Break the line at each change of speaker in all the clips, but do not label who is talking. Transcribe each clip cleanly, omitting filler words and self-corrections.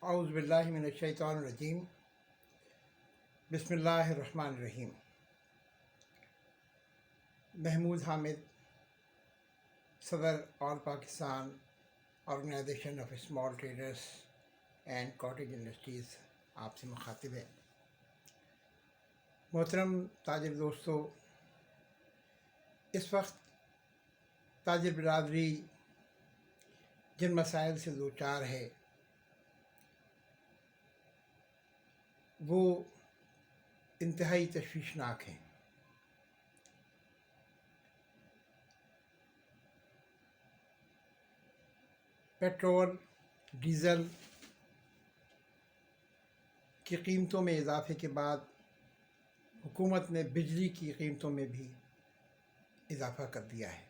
اعوذ باللہ من الشیطان الرجیم بسم اللہ الرحمن الرحیم۔ محمود حامد، صدر all Pakistan organisation of small traders and cottage industries آپ سے مخاطب ہے۔ محترم تاجر دوستو، اس وقت تاجر برادری جن مسائل سے دوچار ہے وہ انتہائی تشویشناک ہیں۔ پیٹرول، ڈیزل کی قیمتوں میں اضافے کے بعد حکومت نے بجلی کی قیمتوں میں بھی اضافہ کر دیا ہے۔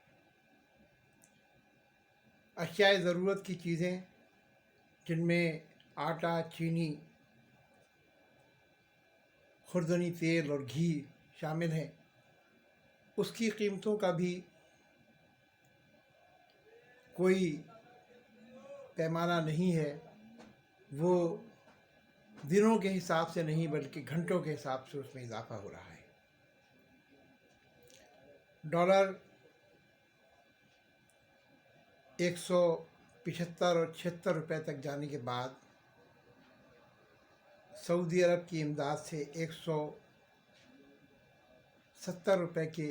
اشیاء ضرورت کی چیزیں جن میں آٹا، چینی، خوردنی تیل اور گھی شامل ہیں، اس کی قیمتوں کا بھی کوئی پیمانہ نہیں ہے۔ وہ دنوں کے حساب سے نہیں بلکہ گھنٹوں کے حساب سے اس میں اضافہ ہو رہا ہے۔ ڈالر 175 اور 76 روپے تک جانے کے بعد سعودی عرب کی امداد سے 170 روپے کے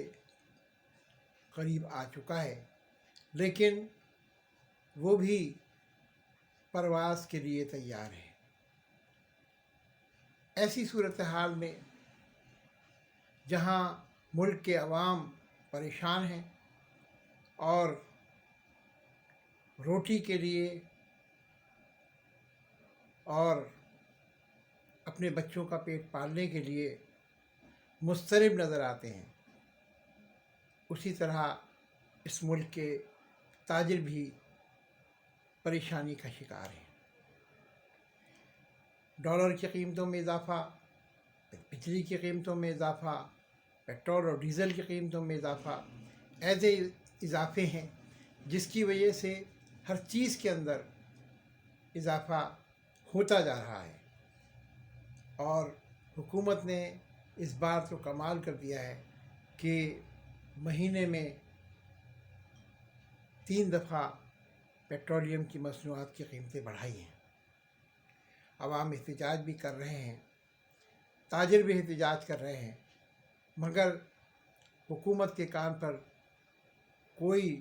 قریب آ چکا ہے، لیکن وہ بھی پرواز کے لیے تیار ہے۔ ایسی صورتحال میں جہاں ملک کے عوام پریشان ہیں اور روٹی کے لیے اور اپنے بچوں کا پیٹ پالنے کے لیے مضطرب نظر آتے ہیں، اسی طرح اس ملک کے تاجر بھی پریشانی کا شکار ہیں۔ ڈالر کی قیمتوں میں اضافہ، بجلی کی قیمتوں میں اضافہ، پیٹرول اور ڈیزل کی قیمتوں میں اضافہ، ایسے اضافے ہیں جس کی وجہ سے ہر چیز کے اندر اضافہ ہوتا جا رہا ہے، اور حکومت نے اس بار تو کمال کر دیا ہے کہ مہینے میں 3 دفعہ پیٹرولیم کی مصنوعات کی قیمتیں بڑھائی ہیں۔ عوام احتجاج بھی کر رہے ہیں، تاجر بھی احتجاج کر رہے ہیں، مگر حکومت کے کان پر کوئی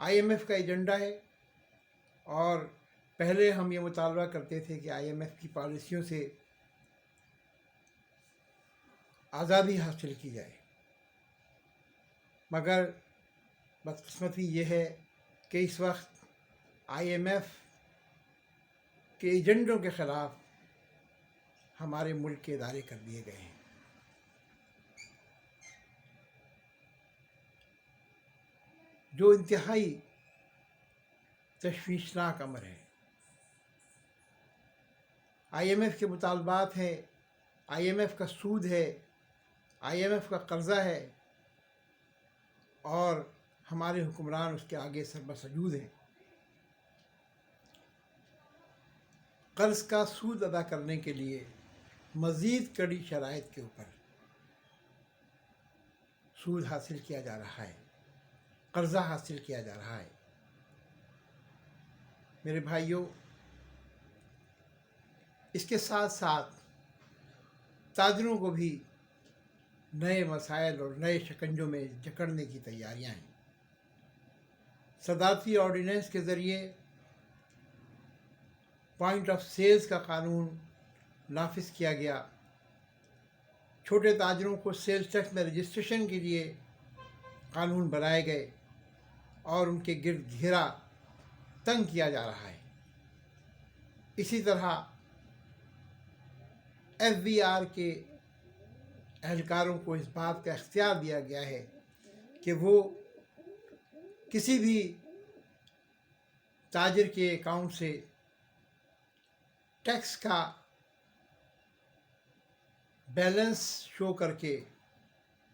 IMF کا ایجنڈا ہے، اور پہلے ہم یہ مطالبہ کرتے تھے کہ IMF کی پالیسیوں سے آزادی حاصل کی جائے، مگر بدقسمتی یہ ہے کہ اس وقت IMF کے ایجنڈوں کے خلاف ہمارے ملک کے ادارے کر دیے گئے ہیں۔ جو انتہائی تشویشناک امر ہے۔ IMF کے مطالبات ہیں، IMF کا سود ہے، IMF کا قرضہ ہے، اور ہمارے حکمران اس کے آگے سربسجود ہیں۔ قرض کا سود ادا کرنے کے لیے مزید کڑی شرائط کے اوپر سود حاصل کیا جا رہا ہے، قرضہ حاصل کیا جا رہا ہے۔ میرے بھائیوں، اس کے ساتھ ساتھ تاجروں کو بھی نئے مسائل اور نئے شکنجوں میں جکڑنے کی تیاریاں ہیں۔ صدارتی آرڈیننس کے ذریعے پوائنٹ آف سیلز کا قانون نافذ کیا گیا۔ چھوٹے تاجروں کو سیلز ٹیکس میں رجسٹریشن کے لیے قانون بنائے گئے، اور ان کے گرد گھیرا تنگ کیا جا رہا ہے۔ اسی طرح FBR کے اہلکاروں کو اس بات کا اختیار دیا گیا ہے کہ وہ کسی بھی تاجر کے اکاؤنٹ سے ٹیکس کا بیلنس شو کر کے،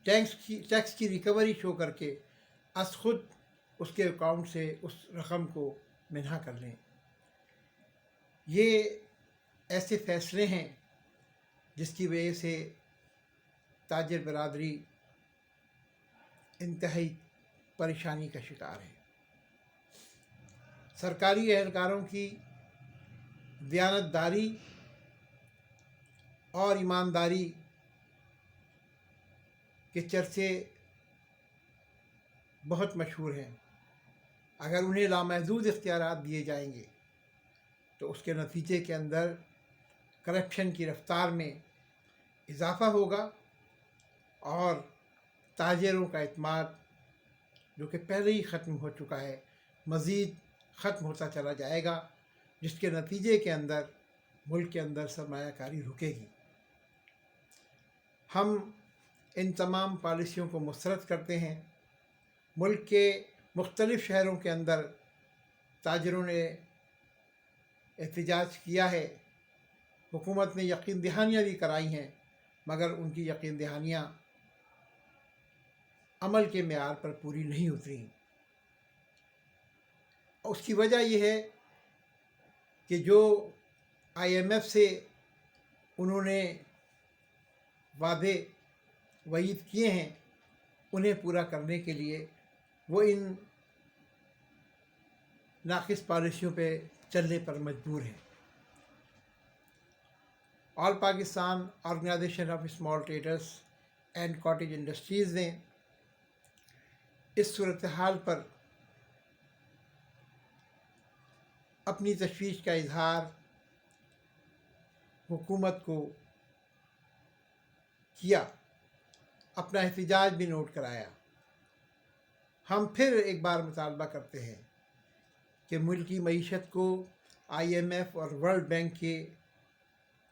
ٹیکس کی ریکوری شو کر کے از خود اس کے اکاؤنٹ سے اس رقم کو منہا کر لیں۔ یہ ایسے فیصلے ہیں جس کی وجہ سے تاجر برادری انتہائی پریشانی کا شکار ہے۔ سرکاری اہلکاروں کی دیانتداری اور ایمانداری کے چرچے بہت مشہور ہیں۔ اگر انہیں لامحدود اختیارات دیے جائیں گے تو اس کے نتیجے کے اندر کرپشن کی رفتار میں اضافہ ہوگا اور تاجروں کا اعتماد جو کہ پہلے ہی ختم ہو چکا ہے مزید ختم ہوتا چلا جائے گا، جس کے نتیجے کے اندر ملک کے اندر سرمایہ کاری رکے گی۔ ہم ان تمام پالیسیوں کو مسترد کرتے ہیں۔ ملک کے مختلف شہروں کے اندر تاجروں نے احتجاج کیا ہے، حکومت نے یقین دہانیاں بھی کرائی ہیں، مگر ان کی یقین دہانیاں عمل کے معیار پر پوری نہیں اتریں۔ اس کی وجہ یہ ہے کہ جو IMF سے انہوں نے وعدے وعید کیے ہیں انہیں پورا کرنے کے لیے وہ ان ناقص پالیسیوں پہ چلنے پر مجبور ہیں۔ All Pakistan organisation of small traders and cottage industries نے اس صورتحال پر اپنی تشویش کا اظہار حکومت کو کیا، اپنا احتجاج بھی نوٹ کرایا۔ ہم پھر ایک بار مطالبہ کرتے ہیں کہ ملکی معیشت کو IMF اور ورلڈ بینک کے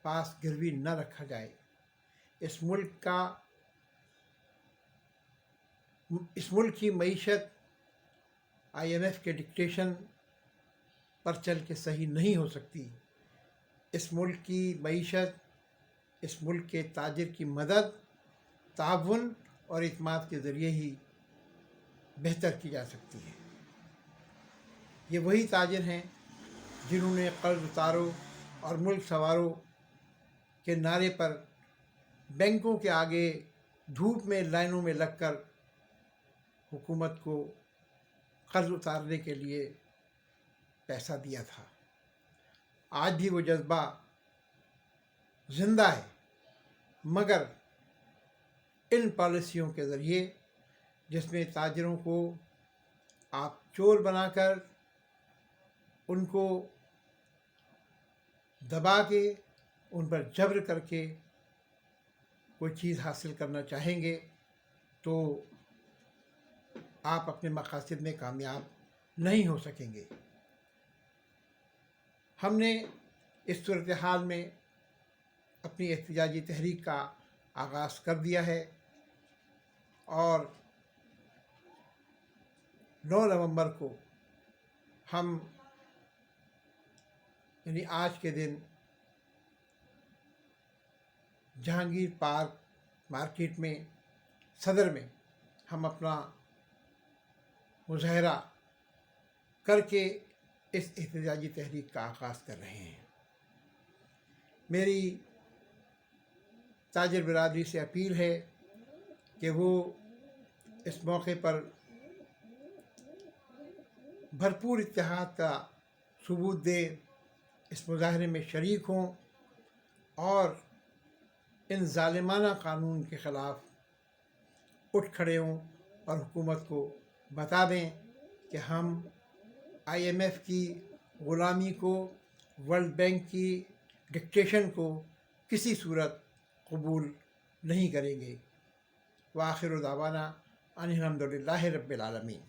پاس گروی نہ رکھا جائے۔ اس ملک کی معیشت IMF کے ڈکٹیشن پر چل کے صحیح نہیں ہو سکتی۔ اس ملک کی معیشت اس ملک کے تاجر کی مدد، تعاون اور اعتماد کے ذریعے ہی بہتر کی جا سکتی ہے۔ یہ وہی تاجر ہیں جنہوں نے قرض اتارو اور ملک سنوارو کے نعرے پر بینکوں کے آگے دھوپ میں لائنوں میں لگ کر حکومت کو قرض اتارنے کے لیے پیسہ دیا تھا۔ آج بھی وہ جذبہ زندہ ہے، مگر ان پالیسیوں کے ذریعے جس میں تاجروں کو آپ چور بنا کر ان کو دبا کے ان پر جبر کر کے کوئی چیز حاصل کرنا چاہیں گے تو آپ اپنے مقاصد میں کامیاب نہیں ہو سکیں گے۔ ہم نے اس صورتحال میں اپنی احتجاجی تحریک کا آغاز کر دیا ہے اور 9 نومبر کو ہم یعنی آج کے دن جہانگیر پارک مارکیٹ میں صدر میں ہم اپنا مظاہرہ کر کے اس احتجاجی تحریک کا آغاز کر رہے ہیں۔ میری تاجر برادری سے اپیل ہے کہ وہ اس موقع پر بھرپور اتحاد کا ثبوت دیں، اس مظاہرے میں شریک ہوں اور ان ظالمانہ قانون کے خلاف اٹھ کھڑے ہوں اور حکومت کو بتا دیں کہ ہم IMF کی غلامی کو، ورلڈ بینک کی ڈکٹیشن کو کسی صورت قبول نہیں کریں گے۔ وآخر دعوانا ان الحمد للہ رب العالمین۔